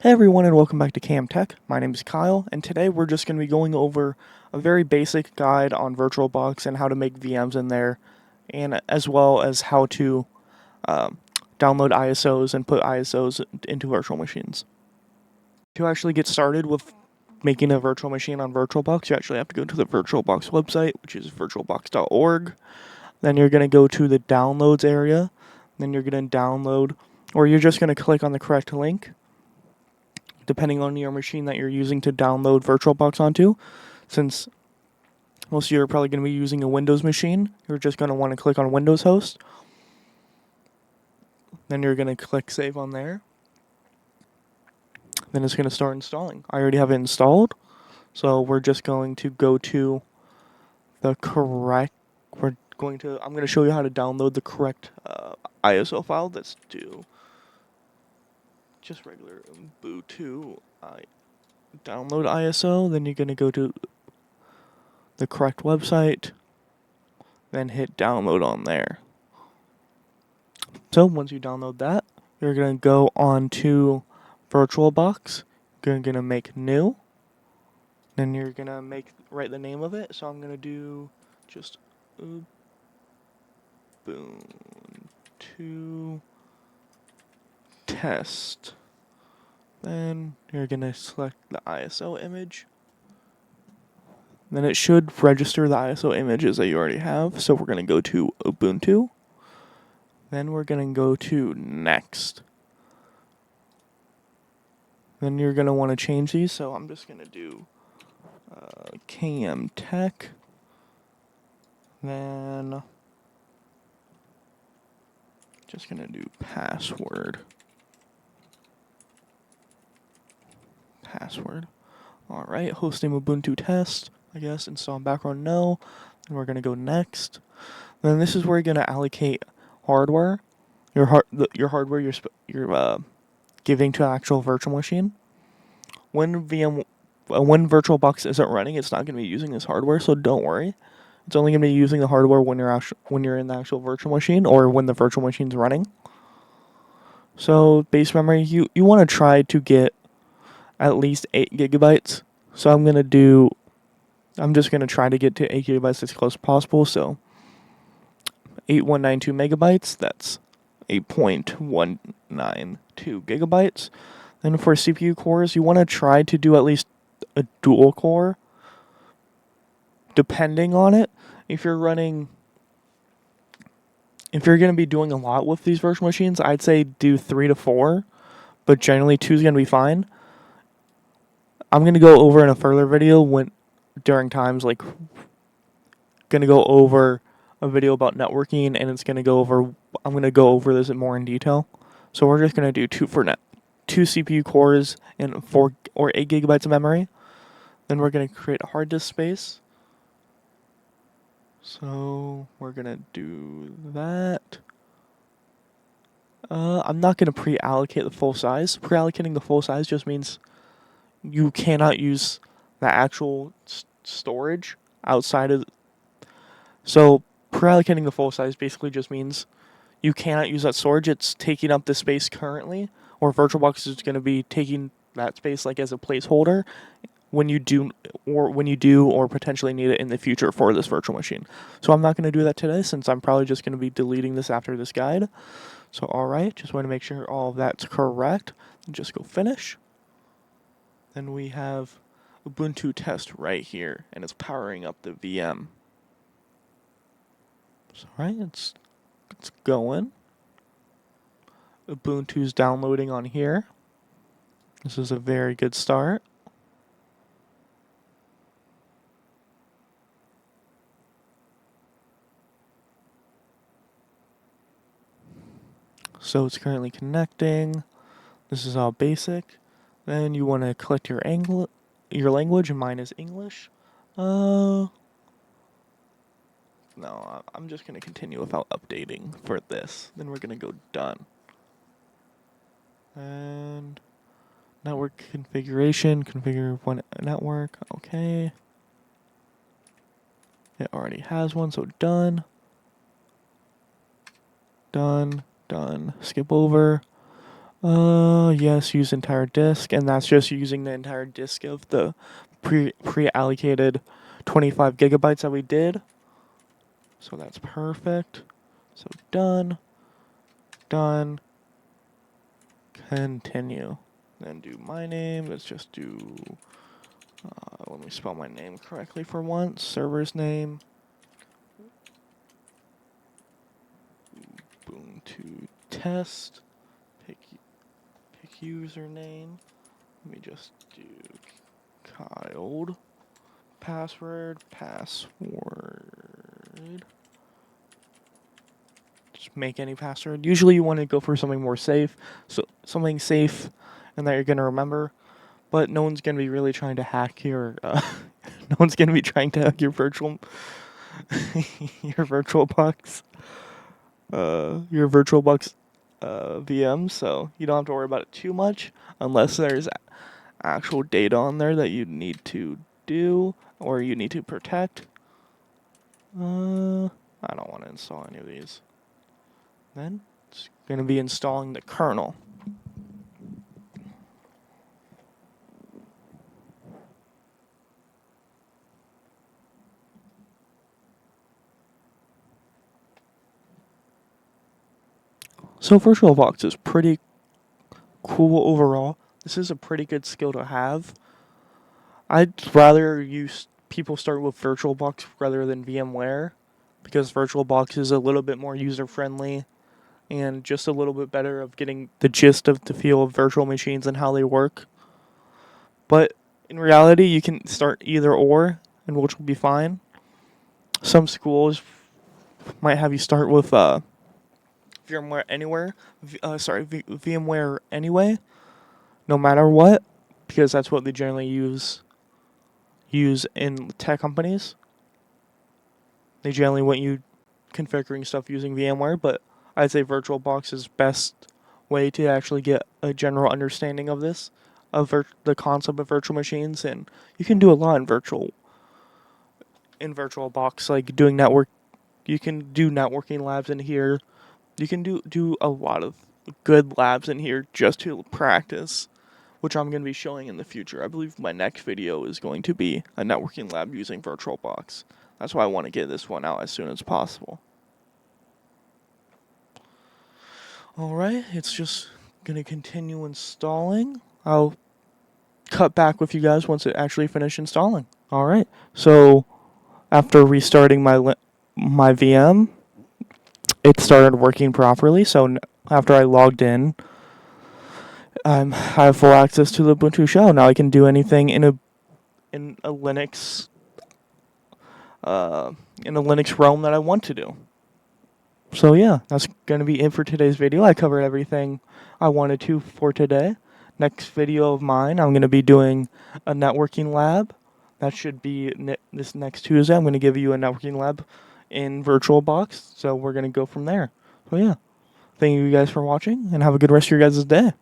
Hey everyone and welcome back to Cam Tech. My name is Kyle and today we're just going to be going over a very basic guide on VirtualBox and how to make VMs in there, and as well as how to um, download ISOs and put ISOs into virtual machines. To actually get started with making a virtual machine on VirtualBox, you actually have to go to the VirtualBox website, which is virtualbox.org. Then you're going to go to the downloads area. Then you're going to download, or you're just going to click on the correct link, depending on your machine that you're using to download VirtualBox onto. Since most of you are probably going to be using a Windows machine, you're just going to want to click on Windows host. Then you're going to click save on there. Then it's going to start installing. I already have it installed, so we're just going to go to the correct. I'm going to show you how to download the correct ISO file. That's to just regular Ubuntu download ISO. Then you're going to go to the correct website, then hit download on there. So once you download that, you're going to go on to VirtualBox. You're going to make new. Then you're going to write the name of it. So I'm going to do just Ubuntu test. Then you're going to select the ISO image. Then it should register the ISO images that you already have. So we're going to go to Ubuntu. Then we're going to go to next. Then you're going to want to change these. So I'm just going to do KM Tech. Then just going to do password. All right, hosting Ubuntu test. I guess install background no. And we're going to go next. Then this is where you're going to allocate hardware. Your hardware you're giving to an actual virtual machine. When VirtualBox isn't running, it's not going to be using this hardware, so don't worry. It's only going to be using the hardware when you're in the actual virtual machine or when the virtual machine's running. So base memory, you want to try to get at least 8 gigabytes. So I'm just going to try to get to 8 gigabytes as close as possible. So 8192 megabytes, that's 8.192 gigabytes. Then for CPU cores, you want to try to do at least a dual core, depending on it. If you're going to be doing a lot with these virtual machines, I'd say do 3 to 4, but generally 2 is going to be fine. I'm going to go over in a further video during times like going to go over a video about networking, and I'm going to go over this more in detail. So we're just going to do 2 CPU cores and 4 or 8 gigabytes of memory. Then we're going to create a hard disk space. So we're going to do that. I'm not going to pre-allocate the full size. Pre-allocating the full size just means you cannot use the actual storage outside of. So pre-allocating the full size basically just means you cannot use that storage. It's taking up the space currently, or VirtualBox is going to be taking that space like as a placeholder when you do or potentially need it in the future for this virtual machine. So I'm not going to do that today since I'm probably just going to be deleting this after this guide. So alright, just want to make sure all of that's correct. Just go finish. Then we have Ubuntu test right here, and it's powering up the VM. So alright, it's going. Ubuntu's downloading on here. This is a very good start. So it's currently connecting. This is all basic. Then you want to select your language, and mine is English. No, I'm just going to continue without updating for this. Then we're going to go done. And network configuration, configure one network, okay. It already has one, so done. Done. Skip over. Yes, use entire disk, and that's just using the entire disk of the pre-allocated 25 gigabytes that we did. So that's perfect. So done, done, continue. Then do my name. Let's just do, let me spell my name correctly for once. Server's name, Ubuntu test, pick username. Let me just do Kyle. Password. Just make any password. Usually you want to go for something more safe, so something safe and that you're gonna remember. But no one's gonna be really trying to hack your. No one's gonna be trying to hack your your VirtualBox, your VirtualBox VM. So you don't have to worry about it too much, unless there's actual data on there that you need to do or you need to protect. I don't want to install any of these. Then it's going to be installing the kernel. So VirtualBox is pretty cool overall. This is a pretty good skill to have. I'd rather people start with VirtualBox rather than VMware, because VirtualBox is a little bit more user friendly and just a little bit better of getting the gist of the feel of virtual machines and how they work. But in reality, you can start either or, and which will be fine. Some schools might have you start with VMware Anywhere. VMware Anyway, no matter what, because that's what they generally use in tech companies. They generally want you configuring stuff using VMware, but I'd say VirtualBox is best way to actually get a general understanding of this, of the concept of virtual machines, and you can do a lot in VirtualBox, like doing network. You can do networking labs in here. You can do a lot of good labs in here just to practice, which I'm going to be showing in the future. I believe my next video is going to be a networking lab using VirtualBox. That's why I want to get this one out as soon as possible. Alright, it's just going to continue installing. I'll cut back with you guys once it actually finishes installing. Alright, so after restarting my VM, it started working properly. So after I logged in, I have full access to the Ubuntu shell. Now I can do anything in a Linux realm that I want to do. So yeah, that's gonna be it for today's video. I covered everything I wanted to for today. Next video of mine, I'm gonna be doing a networking lab. That should be this next Tuesday. I'm gonna give you a networking lab in VirtualBox. So we're gonna go from there. So yeah, thank you guys for watching, and have a good rest of your guys' day.